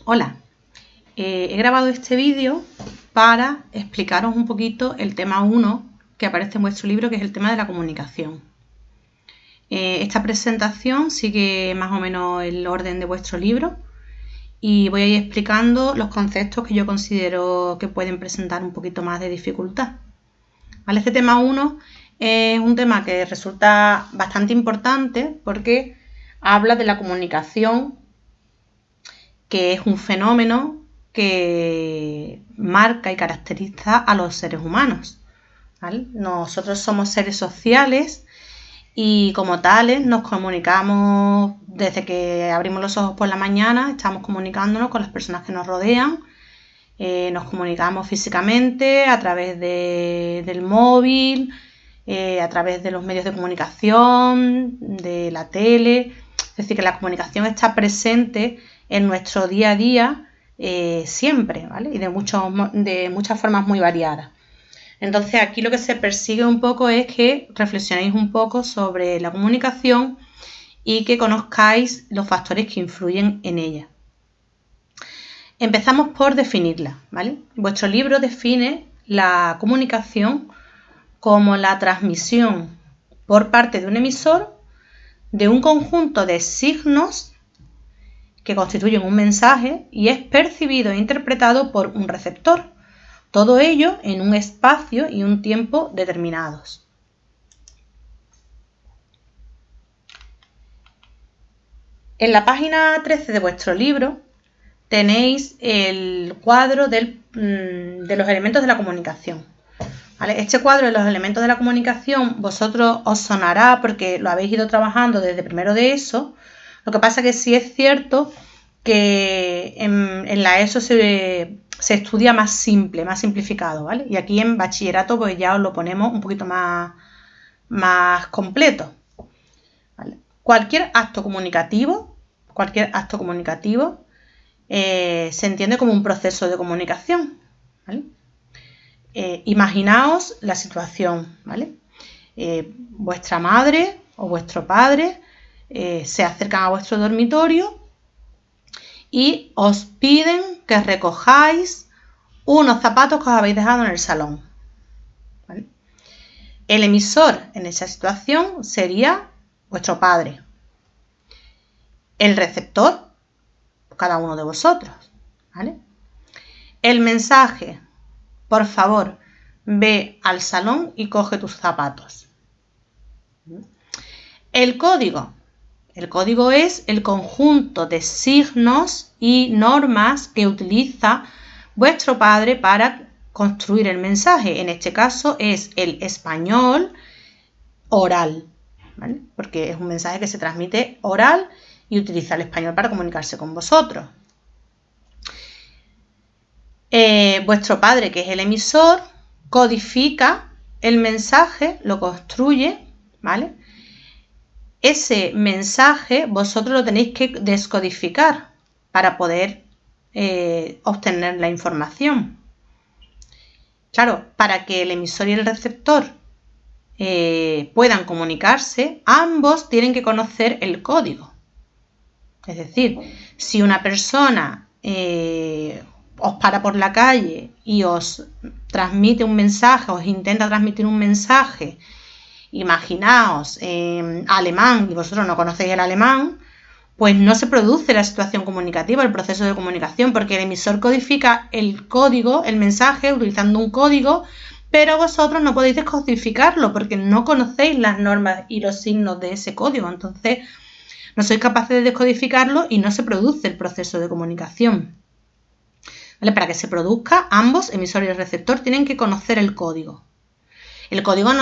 Hola, he grabado este vídeo para explicaros un poquito el tema 1 que aparece en vuestro libro, que es el tema de la comunicación. Esta presentación sigue más o menos el orden de vuestro libro y voy a ir explicando los conceptos que yo considero que pueden presentar un poquito más de dificultad. ¿Vale? Este tema 1 es un tema que resulta bastante importante porque habla de la comunicación, que es un fenómeno que marca y caracteriza a los seres humanos, ¿vale? Nosotros somos seres sociales y como tales nos comunicamos desde que abrimos los ojos por la mañana, estamos comunicándonos con las personas que nos rodean, nos comunicamos físicamente a través del móvil, a través de los medios de comunicación, de la tele. Es decir, que la comunicación está presente en nuestro día a día siempre, ¿vale? Y de muchas formas muy variadas. Entonces aquí lo que se persigue un poco es que reflexionéis un poco sobre la comunicación y que conozcáis los factores que influyen en ella. Empezamos por definirla, ¿vale? Vuestro libro define la comunicación como la transmisión por parte de un emisor de un conjunto de signos que constituyen un mensaje y es percibido e interpretado por un receptor. Todo ello en un espacio y un tiempo determinados. En la página 13 de vuestro libro tenéis el cuadro de los elementos de la comunicación. ¿Vale? Este cuadro de los elementos de la comunicación vosotros os sonará porque lo habéis ido trabajando desde primero de ESO. Lo que pasa que sí es cierto que en la ESO se estudia más simple, más simplificado, ¿vale? Y aquí en bachillerato pues ya os lo ponemos un poquito más completo, ¿vale? Cualquier acto comunicativo se entiende como un proceso de comunicación, ¿vale? Imaginaos la situación, ¿vale? Vuestra madre o vuestro padre se acercan a vuestro dormitorio y os piden que recojáis unos zapatos que os habéis dejado en el salón, ¿vale? El emisor en esa situación sería vuestro padre. El receptor, cada uno de vosotros, ¿vale? El mensaje: por favor, ve al salón y coge tus zapatos. El código. El código es el conjunto de signos y normas que utiliza vuestro padre para construir el mensaje. En este caso es el español oral, ¿vale? Porque es un mensaje que se transmite oral y utiliza el español para comunicarse con vosotros. Vuestro padre, que es el emisor, codifica el mensaje, lo construye, ¿vale? Ese mensaje vosotros lo tenéis que descodificar para poder obtener la información. Claro, para que el emisor y el receptor puedan comunicarse, ambos tienen que conocer el código. Es decir, si una persona os para por la calle y os transmite un mensaje, os intenta transmitir un mensaje, imaginaos en alemán y vosotros no conocéis el alemán, pues no se produce la situación comunicativa, el proceso de comunicación, porque el emisor codifica el código, el mensaje, utilizando un código, pero vosotros no podéis descodificarlo porque no conocéis las normas y los signos de ese código. Entonces, no sois capaces de descodificarlo y no se produce el proceso de comunicación. ¿Vale? Para que se produzca, ambos, emisor y receptor, tienen que conocer el código. Los códigos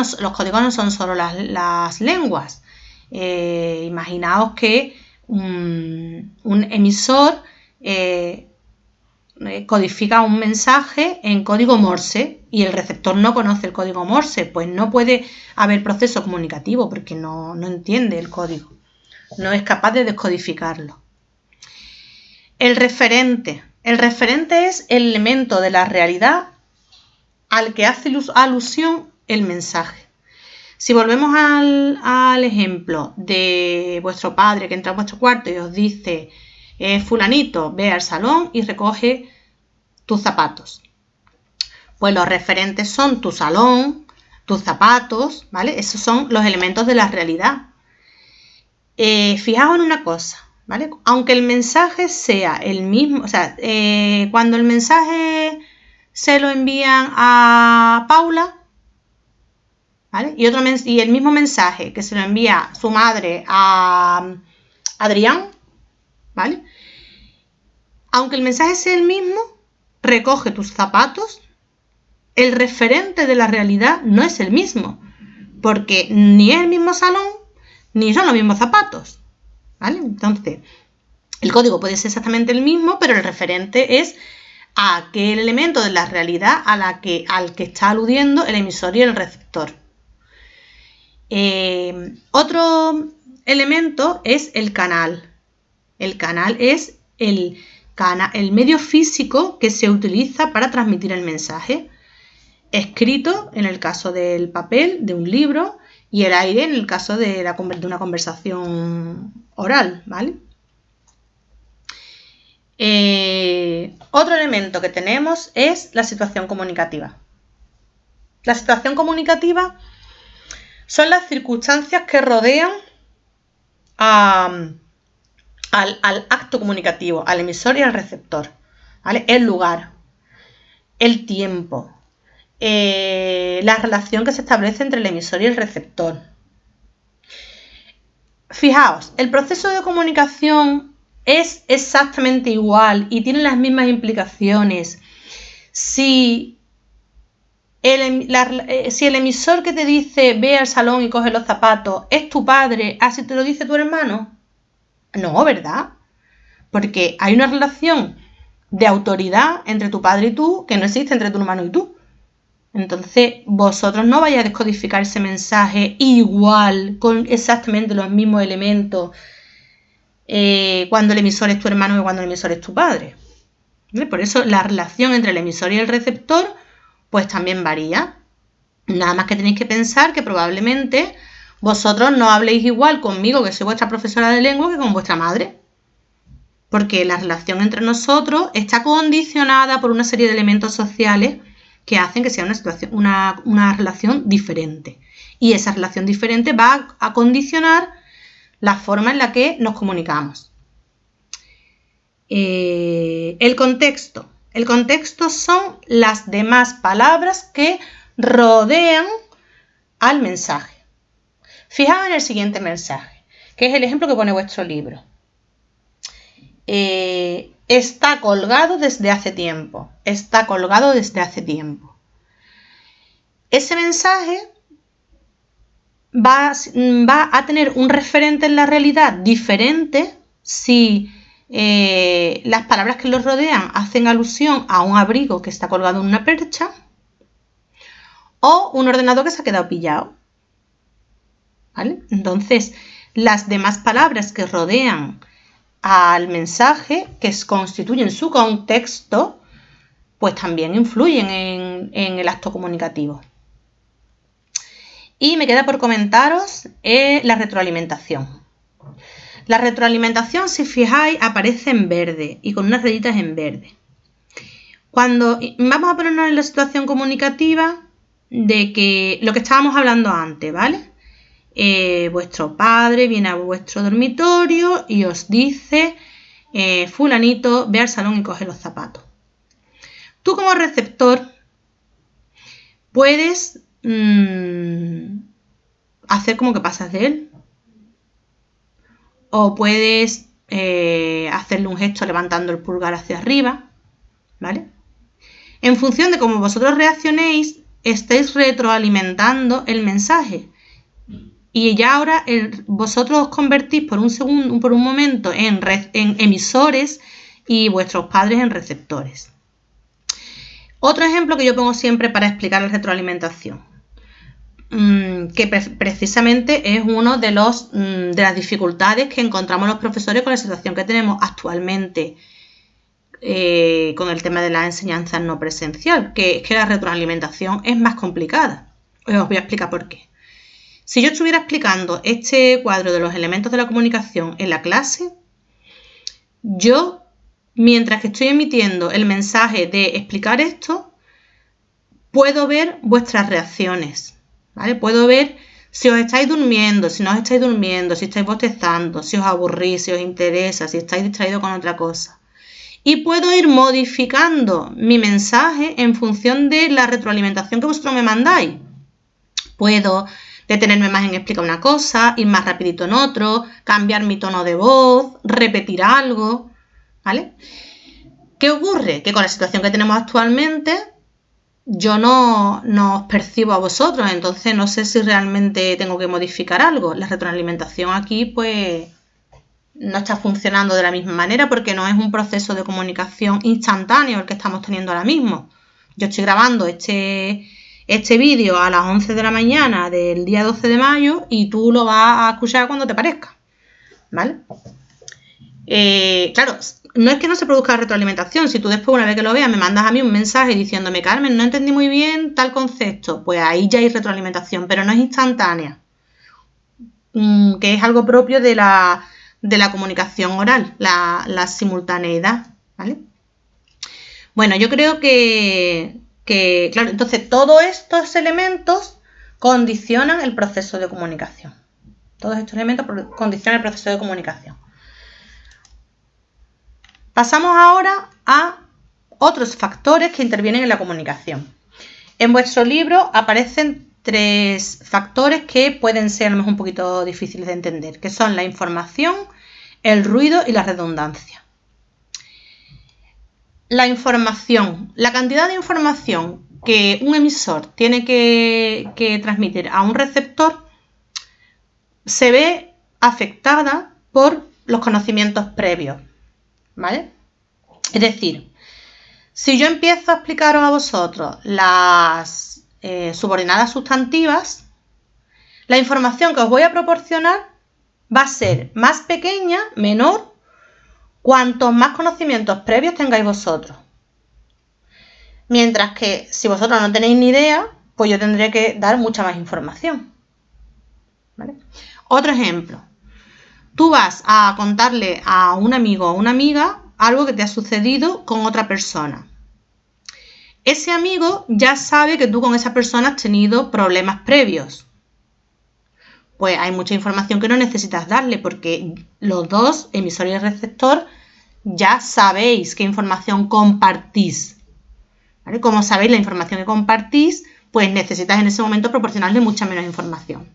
no son solo las lenguas. Imaginaos que un emisor codifica un mensaje en código Morse y el receptor no conoce el código Morse, pues no puede haber proceso comunicativo porque no entiende el código, no es capaz de descodificarlo. El referente. El referente es el elemento de la realidad al que hace alusión el mensaje. Si volvemos al ejemplo de vuestro padre que entra a vuestro cuarto y os dice fulanito, ve al salón y recoge tus zapatos. Pues los referentes son tu salón, tus zapatos, ¿vale? Esos son los elementos de la realidad. Fijaos en una cosa, ¿vale? Aunque el mensaje sea el mismo, o sea, cuando el mensaje se lo envían a Paula, ¿vale? Y el mismo mensaje que se lo envía su madre a Adrián, ¿vale? Aunque el mensaje sea el mismo, recoge tus zapatos, el referente de la realidad no es el mismo, porque ni es el mismo salón, ni son los mismos zapatos, ¿vale? Entonces, el código puede ser exactamente el mismo, pero el referente es aquel elemento de la realidad al que está aludiendo el emisor y el receptor. Otro elemento es el canal. El canal es el medio físico que se utiliza para transmitir el mensaje. Escrito en el caso del papel, de un libro, y el aire en el caso de una conversación oral, ¿vale? Otro elemento que tenemos es la situación comunicativa. La situación comunicativa son las circunstancias que rodean al acto comunicativo, al emisor y al receptor, ¿vale? El lugar, el tiempo, la relación que se establece entre el emisor y el receptor. Fijaos, el proceso de comunicación es exactamente igual y tiene las mismas implicaciones si el emisor que te dice ve al salón y coge los zapatos es tu padre, así te lo dice tu hermano. No, ¿verdad? Porque hay una relación de autoridad entre tu padre y tú que no existe entre tu hermano y tú. Entonces, vosotros no vais a descodificar ese mensaje igual, con exactamente los mismos elementos, cuando el emisor es tu hermano que cuando el emisor es tu padre. ¿Vale? Por eso la relación entre el emisor y el receptor, pues también varía. Nada más que tenéis que pensar que probablemente vosotros no habléis igual conmigo, que soy vuestra profesora de lengua, que con vuestra madre. Porque la relación entre nosotros está condicionada por una serie de elementos sociales que hacen que sea una relación diferente. Y esa relación diferente va a condicionar la forma en la que nos comunicamos. El contexto. El contexto son las demás palabras que rodean al mensaje. Fijaos en el siguiente mensaje, que es el ejemplo que pone vuestro libro. Está colgado desde hace tiempo. Está colgado desde hace tiempo. Ese mensaje va a tener un referente en la realidad diferente si las palabras que lo rodean hacen alusión a un abrigo que está colgado en una percha o un ordenador que se ha quedado pillado. ¿Vale? Entonces, las demás palabras que rodean al mensaje, que constituyen su contexto, pues también influyen en el acto comunicativo. Y me queda por comentaros la retroalimentación. La retroalimentación, si fijáis, aparece en verde y con unas rayitas en verde. Cuando vamos a ponernos en la situación comunicativa de que lo que estábamos hablando antes, ¿vale? Vuestro padre viene a vuestro dormitorio y os dice, fulanito, ve al salón y coge los zapatos. Tú como receptor puedes hacer como que pasas de él, o puedes hacerle un gesto levantando el pulgar hacia arriba, ¿vale? En función de cómo vosotros reaccionéis, estáis retroalimentando el mensaje. Y ya ahora vosotros os convertís por un momento en emisores y vuestros padres en receptores. Otro ejemplo que yo pongo siempre para explicar la retroalimentación, que precisamente es uno de las dificultades que encontramos los profesores con la situación que tenemos actualmente con el tema de la enseñanza no presencial, que es que la retroalimentación es más complicada. Os voy a explicar por qué. Si yo estuviera explicando este cuadro de los elementos de la comunicación en la clase, yo, mientras que estoy emitiendo el mensaje de explicar esto, puedo ver vuestras reacciones, ¿vale? Puedo ver si os estáis durmiendo, si no os estáis durmiendo, si estáis bostezando, si os aburrís, si os interesa, si estáis distraídos con otra cosa. Y puedo ir modificando mi mensaje en función de la retroalimentación que vosotros me mandáis. Puedo detenerme más en explicar una cosa, ir más rapidito en otro, cambiar mi tono de voz, repetir algo, ¿vale? ¿Qué ocurre? Que con la situación que tenemos actualmente, yo no os percibo a vosotros, entonces no sé si realmente tengo que modificar algo. La retroalimentación aquí, pues, no está funcionando de la misma manera porque no es un proceso de comunicación instantáneo el que estamos teniendo ahora mismo. Yo estoy grabando este vídeo a las 11 de la mañana del día 12 de mayo y tú lo vas a escuchar cuando te parezca, ¿vale? Claro, no es que no se produzca retroalimentación. Si tú después, una vez que lo veas, me mandas a mí un mensaje diciéndome, Carmen, no entendí muy bien tal concepto, pues ahí ya hay retroalimentación, pero no es instantánea, que es algo propio de la comunicación oral, la simultaneidad, ¿vale? Bueno, yo creo que, claro, entonces todos estos elementos condicionan el proceso de comunicación. Todos estos elementos condicionan el proceso de comunicación. Pasamos ahora a otros factores que intervienen en la comunicación. En vuestro libro aparecen 3 factores que pueden ser a lo mejor un poquito difíciles de entender, que son la información, el ruido y la redundancia. La información, la cantidad de información que un emisor tiene que transmitir a un receptor se ve afectada por los conocimientos previos, ¿vale? Es decir, si yo empiezo a explicaros a vosotros las subordinadas sustantivas, la información que os voy a proporcionar va a ser más pequeña, menor, cuantos más conocimientos previos tengáis vosotros. Mientras que si vosotros no tenéis ni idea, pues yo tendré que dar mucha más información, ¿vale? Otro ejemplo. Tú vas a contarle a un amigo o una amiga algo que te ha sucedido con otra persona. Ese amigo ya sabe que tú con esa persona has tenido problemas previos. Pues hay mucha información que no necesitas darle porque los dos, emisor y receptor, ya sabéis qué información compartís, ¿vale? Como sabéis la información que compartís, pues necesitas en ese momento proporcionarle mucha menos información.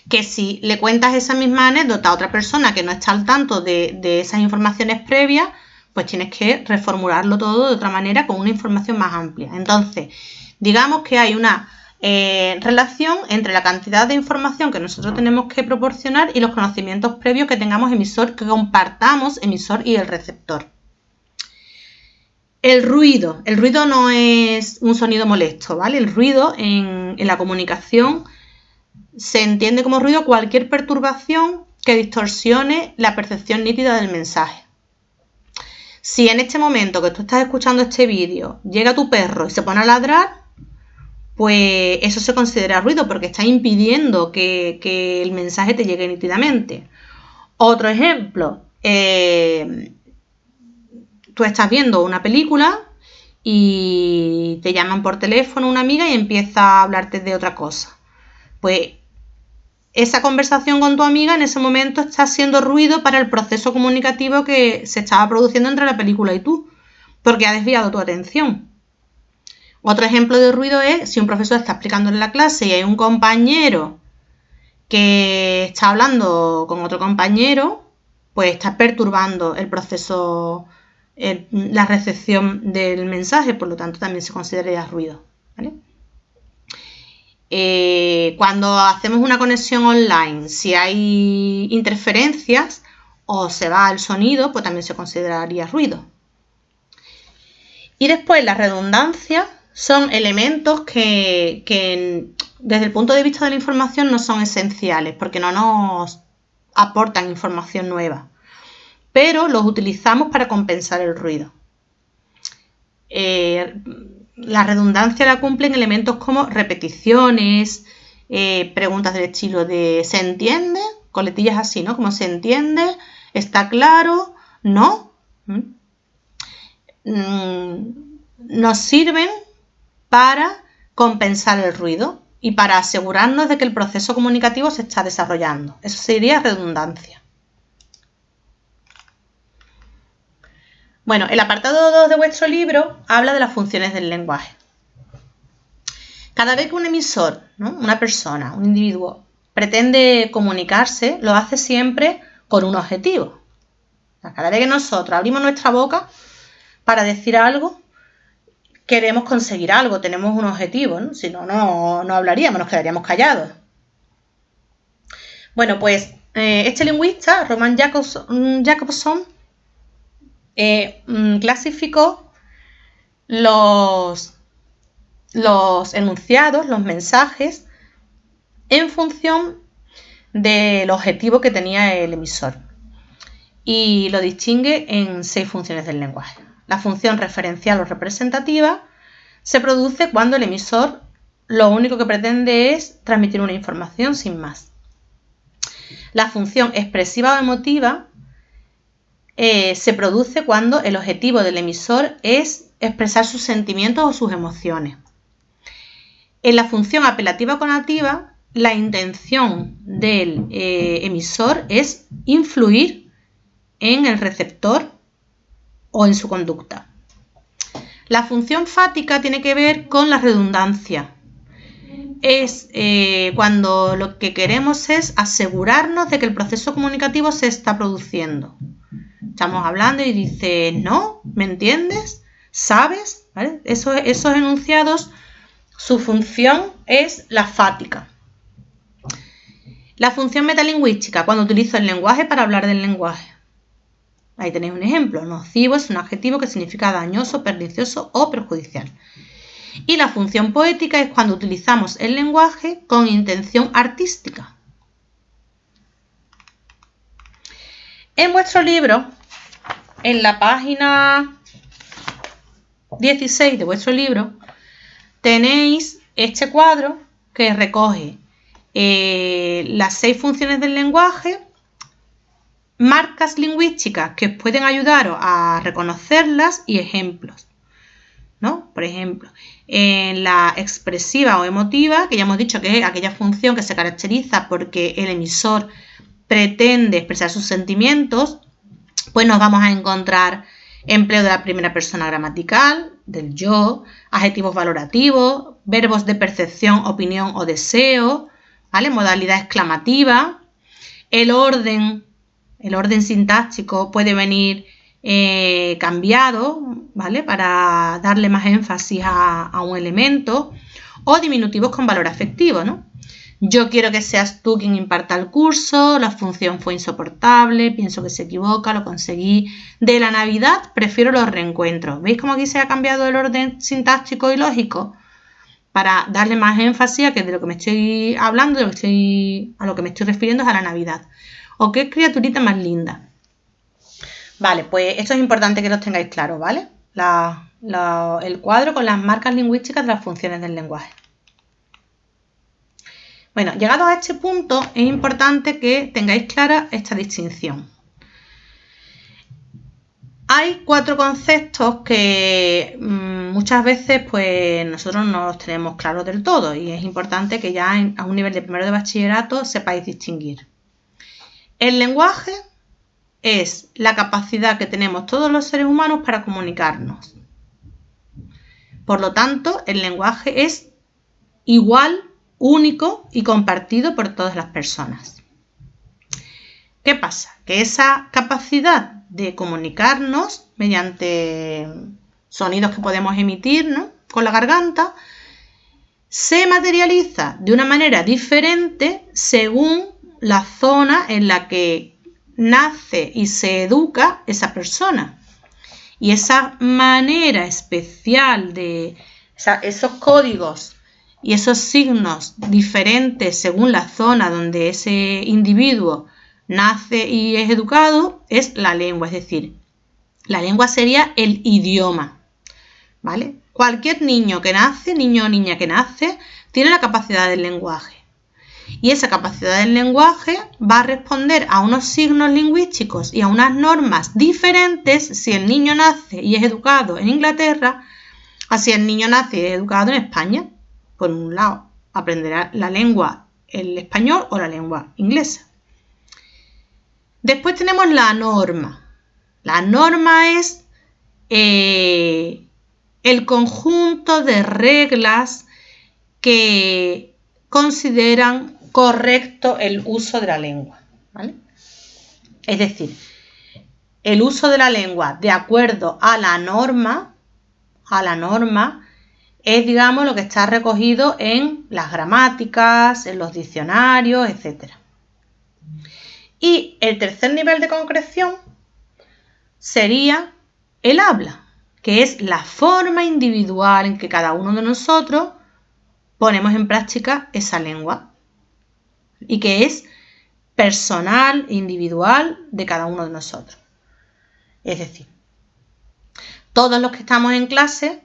Que si le cuentas esa misma anécdota a otra persona que no está al tanto de esas informaciones previas, pues tienes que reformularlo todo de otra manera con una información más amplia. Entonces, digamos que hay una relación entre la cantidad de información que nosotros tenemos que proporcionar y los conocimientos previos que tengamos emisor, que compartamos emisor y el receptor. El ruido no es un sonido molesto, ¿vale? El ruido en la comunicación se entiende como ruido cualquier perturbación que distorsione la percepción nítida del mensaje. Si en este momento que tú estás escuchando este vídeo llega tu perro y se pone a ladrar, pues eso se considera ruido porque está impidiendo que el mensaje te llegue nítidamente. Otro ejemplo, tú estás viendo una película y te llaman por teléfono una amiga y empieza a hablarte de otra cosa. Pues esa conversación con tu amiga en ese momento está haciendo ruido para el proceso comunicativo que se estaba produciendo entre la película y tú, porque ha desviado tu atención. Otro ejemplo de ruido es si un profesor está explicando en la clase y hay un compañero que está hablando con otro compañero, pues está perturbando el proceso, la recepción del mensaje, por lo tanto también se consideraría ruido, ¿vale? Cuando hacemos una conexión online, si hay interferencias o se va el sonido, pues también se consideraría ruido. Y después la redundancia son elementos que desde el punto de vista de la información no son esenciales porque no nos aportan información nueva, pero los utilizamos para compensar el ruido. La redundancia la cumplen elementos como repeticiones, preguntas del estilo de ¿se entiende? Coletillas así, ¿no? Como ¿se entiende? ¿Está claro? no, nos sirven para compensar el ruido y para asegurarnos de que el proceso comunicativo se está desarrollando. Eso sería redundancia. Bueno, el apartado 2 de vuestro libro habla de las funciones del lenguaje. Cada vez que un emisor, ¿no?, una persona, un individuo, pretende comunicarse, lo hace siempre con un objetivo. O sea, cada vez que nosotros abrimos nuestra boca para decir algo, queremos conseguir algo, tenemos un objetivo, ¿no? Si no, no hablaríamos, nos quedaríamos callados. Bueno, pues este lingüista, Roman Jakobson, clasificó los enunciados, los mensajes, en función del objetivo que tenía el emisor. Y lo distingue en 6 funciones del lenguaje. La función referencial o representativa se produce cuando el emisor lo único que pretende es transmitir una información sin más. La función expresiva o emotiva se produce cuando el objetivo del emisor es expresar sus sentimientos o sus emociones. En la función apelativa o conativa, la intención del emisor es influir en el receptor o en su conducta. La función fática tiene que ver con la redundancia. Es cuando lo que queremos es asegurarnos de que el proceso comunicativo se está produciendo. Estamos hablando y dices, no, ¿me entiendes? ¿Sabes? ¿Vale? Esos enunciados, su función es la fática. La función metalingüística, cuando utilizo el lenguaje para hablar del lenguaje. Ahí tenéis un ejemplo. Nocivo es un adjetivo que significa dañoso, pernicioso o perjudicial. Y la función poética es cuando utilizamos el lenguaje con intención artística. En vuestro libro, en la página 16 de vuestro libro, tenéis este cuadro que recoge las 6 funciones del lenguaje, marcas lingüísticas que pueden ayudaros a reconocerlas y ejemplos, ¿no? Por ejemplo, en la expresiva o emotiva, que ya hemos dicho que es aquella función que se caracteriza porque el emisor pretende expresar sus sentimientos, pues nos vamos a encontrar empleo de la primera persona gramatical, del yo, adjetivos valorativos, verbos de percepción, opinión o deseo, ¿vale? Modalidad exclamativa, el orden sintáctico puede venir cambiado, ¿vale? Para darle más énfasis a un elemento, o diminutivos con valor afectivo, ¿no? Yo quiero que seas tú quien imparta el curso, la función fue insoportable, pienso que se equivoca, lo conseguí. De la Navidad prefiero los reencuentros. ¿Veis cómo aquí se ha cambiado el orden sintáctico y lógico? Para darle más énfasis a que de lo que me estoy hablando, a lo que me estoy refiriendo es a la Navidad. ¿O qué criaturita más linda? Vale, pues esto es importante que los tengáis claros, ¿vale? El cuadro con las marcas lingüísticas de las funciones del lenguaje. Bueno, llegados a este punto, es importante que tengáis clara esta distinción. Hay 4 conceptos que muchas veces pues nosotros no los tenemos claros del todo y es importante que ya a un nivel de primero de bachillerato sepáis distinguir. El lenguaje es la capacidad que tenemos todos los seres humanos para comunicarnos. Por lo tanto, el lenguaje es igual, único y compartido por todas las personas. ¿Qué pasa? Que esa capacidad de comunicarnos mediante sonidos que podemos emitir, ¿no?, con la garganta, se materializa de una manera diferente según la zona en la que nace y se educa esa persona. Y esa manera especial de esos códigos y esos signos diferentes según la zona donde ese individuo nace y es educado es la lengua, es decir, la lengua sería el idioma, ¿vale? Cualquier niño que nace, niño o niña que nace, tiene la capacidad del lenguaje. Y esa capacidad del lenguaje va a responder a unos signos lingüísticos y a unas normas diferentes si el niño nace y es educado en Inglaterra, así el niño nace y es educado en España. Por un lado, aprenderá la lengua, el español o la lengua inglesa. Después tenemos la norma. La norma es el conjunto de reglas que consideran correcto el uso de la lengua, ¿vale? Es decir, el uso de la lengua de acuerdo a la norma es, digamos, lo que está recogido en las gramáticas, en los diccionarios, etc. Y el tercer nivel de concreción sería el habla, que es la forma individual en que cada uno de nosotros ponemos en práctica esa lengua y que es personal, individual de cada uno de nosotros. Es decir, todos los que estamos en clase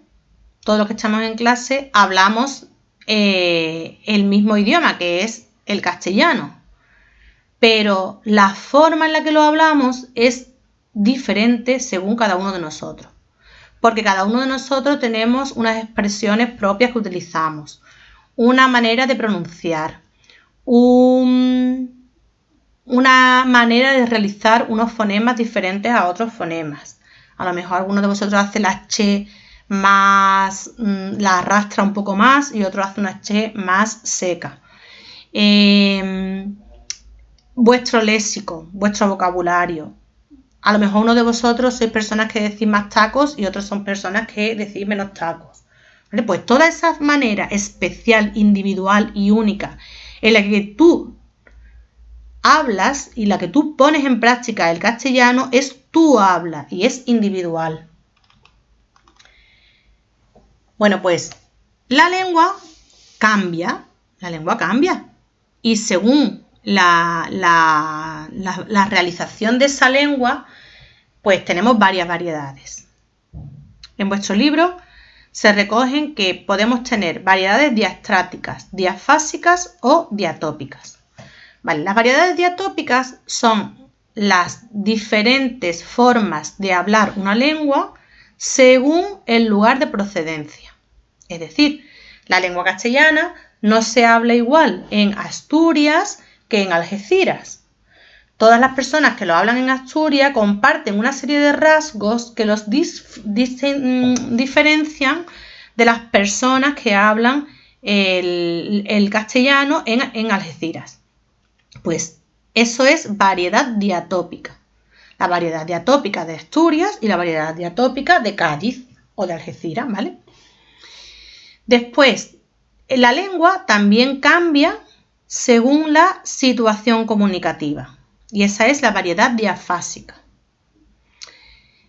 hablamos el mismo idioma, que es el castellano, pero la forma en la que lo hablamos es diferente según cada uno de nosotros, porque cada uno de nosotros tenemos unas expresiones propias que utilizamos, una manera de pronunciar, una manera de realizar unos fonemas diferentes a otros fonemas. A lo mejor alguno de vosotros hace la ch más, la arrastra un poco más y otro hace una ch más seca. Vuestro léxico, vuestro vocabulario. A lo mejor uno de vosotros sois personas que decís más tacos y otros son personas que decís menos tacos. ¿Vale? Pues toda esa manera especial, individual y única en la que tú hablas y la que tú pones en práctica el castellano es tu habla y es individual. Bueno, pues la lengua cambia y según la realización de esa lengua, pues tenemos varias variedades. En vuestro libro se recogen que podemos tener variedades diastráticas, diafásicas o diatópicas. Vale, las variedades diatópicas son las diferentes formas de hablar una lengua según el lugar de procedencia. Es decir, la lengua castellana no se habla igual en Asturias que en Algeciras. Todas las personas que lo hablan en Asturias comparten una serie de rasgos que los diferencian de las personas que hablan el castellano en Algeciras. Pues eso es variedad diatópica. La variedad diatópica de Asturias y la variedad diatópica de Cádiz o de Algeciras, ¿vale? Después, la lengua también cambia según la situación comunicativa. Y esa es la variedad diafásica.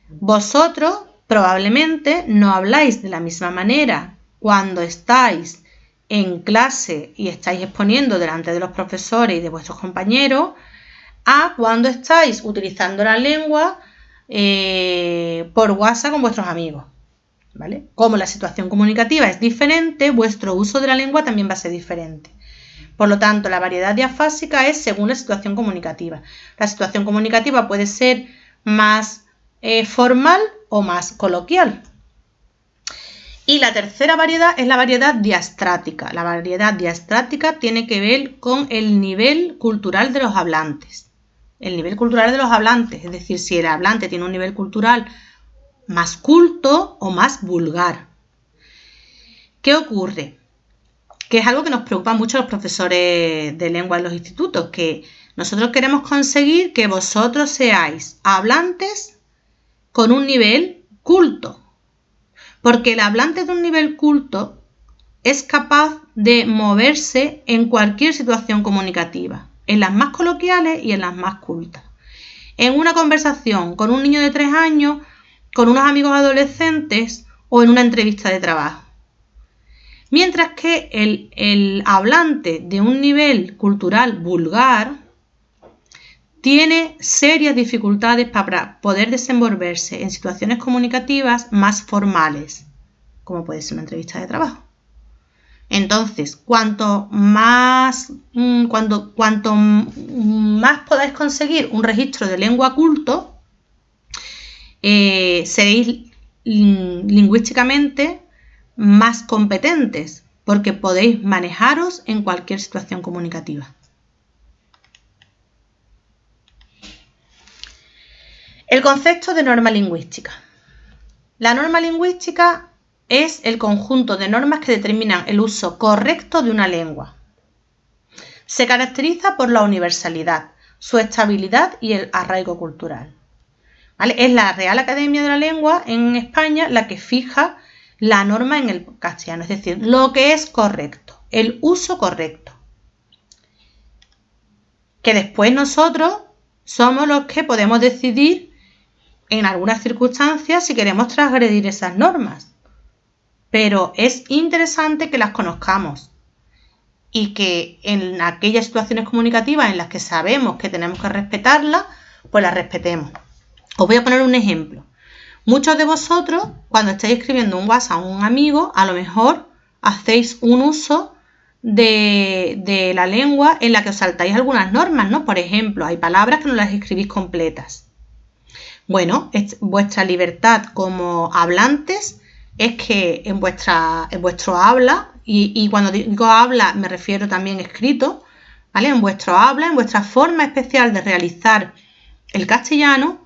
Vosotros probablemente no habláis de la misma manera cuando estáis en clase y estáis exponiendo delante de los profesores y de vuestros compañeros a cuando estáis utilizando la lengua por WhatsApp con vuestros amigos, ¿vale? Como la situación comunicativa es diferente, vuestro uso de la lengua también va a ser diferente. Por lo tanto, la variedad diafásica es según la situación comunicativa. La situación comunicativa puede ser más formal o más coloquial. Y la tercera variedad es la variedad diastrática. La variedad diastrática tiene que ver con el nivel cultural de los hablantes. El nivel cultural de los hablantes, es decir, si el hablante tiene un nivel cultural más culto o más vulgar. ¿Qué ocurre? Que es algo que nos preocupa mucho a los profesores de lengua en los institutos, que nosotros queremos conseguir que vosotros seáis hablantes con un nivel culto. Porque el hablante de un nivel culto es capaz de moverse en cualquier situación comunicativa, en las más coloquiales y en las más cultas. En una conversación con un niño de 3 años, con unos amigos adolescentes o en una entrevista de trabajo. Mientras que el hablante de un nivel cultural vulgar tiene serias dificultades para poder desenvolverse en situaciones comunicativas más formales, como puede ser una entrevista de trabajo. Entonces, cuanto más podáis conseguir un registro de lengua culto, seréis lingüísticamente más competentes, porque podéis manejaros en cualquier situación comunicativa. El concepto de norma lingüística. La norma lingüística es el conjunto de normas que determinan el uso correcto de una lengua. Se caracteriza por la universalidad, su estabilidad y el arraigo cultural. ¿Vale? Es la Real Academia de la Lengua en España la que fija la norma en el castellano, es decir, lo que es correcto, el uso correcto. Que después nosotros somos los que podemos decidir en algunas circunstancias si queremos transgredir esas normas. Pero es interesante que las conozcamos y que en aquellas situaciones comunicativas en las que sabemos que tenemos que respetarlas, pues las respetemos. Os voy a poner un ejemplo. Muchos de vosotros, cuando estáis escribiendo un WhatsApp a un amigo, a lo mejor hacéis un uso de la lengua en la que os saltáis algunas normas, ¿no? Por ejemplo, hay palabras que no las escribís completas. Bueno, vuestra libertad como hablantes es que en vuestro habla, y cuando digo habla me refiero también escrito, ¿vale? En vuestro habla, en vuestra forma especial de realizar el castellano,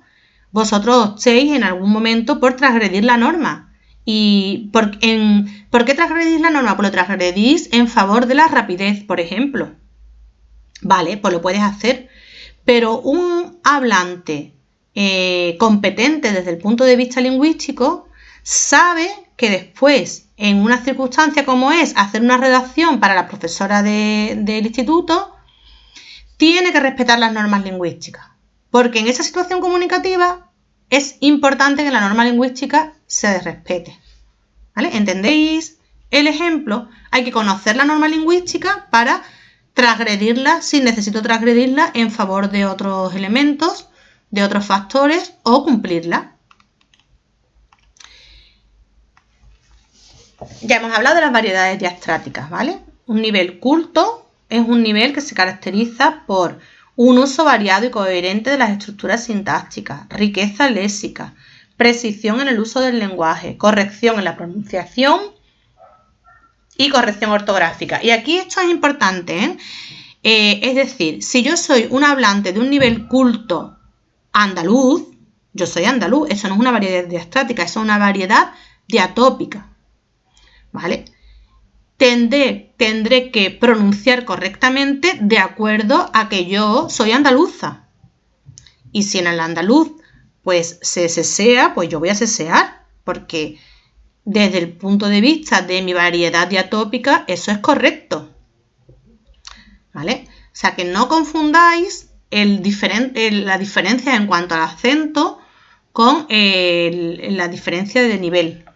vosotros optéis en algún momento por transgredir la norma. ¿Y por qué transgredís la norma? Pues lo transgredís en favor de la rapidez, por ejemplo. Vale, pues lo puedes hacer. Pero un hablante competente desde el punto de vista lingüístico sabe que después, en una circunstancia como es hacer una redacción para la profesora del instituto, tiene que respetar las normas lingüísticas. Porque en esa situación comunicativa es importante que la norma lingüística se respete. ¿Vale? ¿Entendéis el ejemplo? Hay que conocer la norma lingüística para transgredirla si necesito transgredirla en favor de otros elementos, de otros factores o cumplirla. Ya hemos hablado de las variedades diastráticas, ¿vale? Un nivel culto es un nivel que se caracteriza por un uso variado y coherente de las estructuras sintácticas, riqueza léxica, precisión en el uso del lenguaje, corrección en la pronunciación y corrección ortográfica. Y aquí esto es importante, ¿eh? Es decir, si yo soy un hablante de un nivel culto andaluz, yo soy andaluz, eso no es una variedad diastrática, eso es una variedad diatópica, ¿vale? Tendré que pronunciar correctamente de acuerdo a que yo soy andaluza. Y si en el andaluz pues se sesea, pues yo voy a sesear, porque desde el punto de vista de mi variedad diatópica eso es correcto. ¿Vale? O sea que no confundáis la diferencia en cuanto al acento con la diferencia de nivel.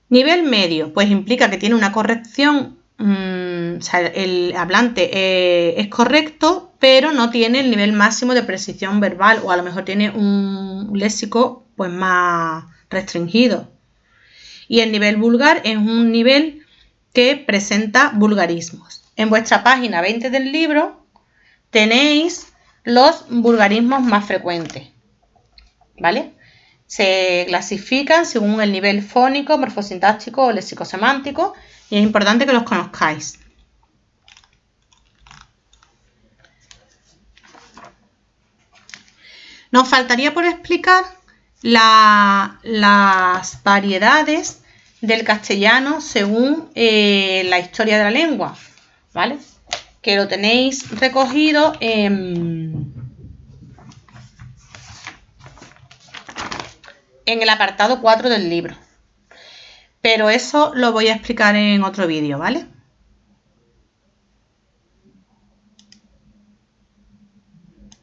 Nivel medio, pues implica que tiene una corrección, o sea, el hablante es correcto, pero no tiene el nivel máximo de precisión verbal, o a lo mejor tiene un léxico pues más restringido. Y el nivel vulgar es un nivel que presenta vulgarismos. En vuestra página 20 del libro tenéis los vulgarismos más frecuentes, ¿vale? Se clasifican según el nivel fónico, morfosintáctico o léxico-semántico y es importante que los conozcáis. Nos faltaría por explicar las variedades del castellano según la historia de la lengua, ¿vale? Que lo tenéis recogido en el apartado 4 del libro. Pero eso lo voy a explicar en otro vídeo, ¿vale?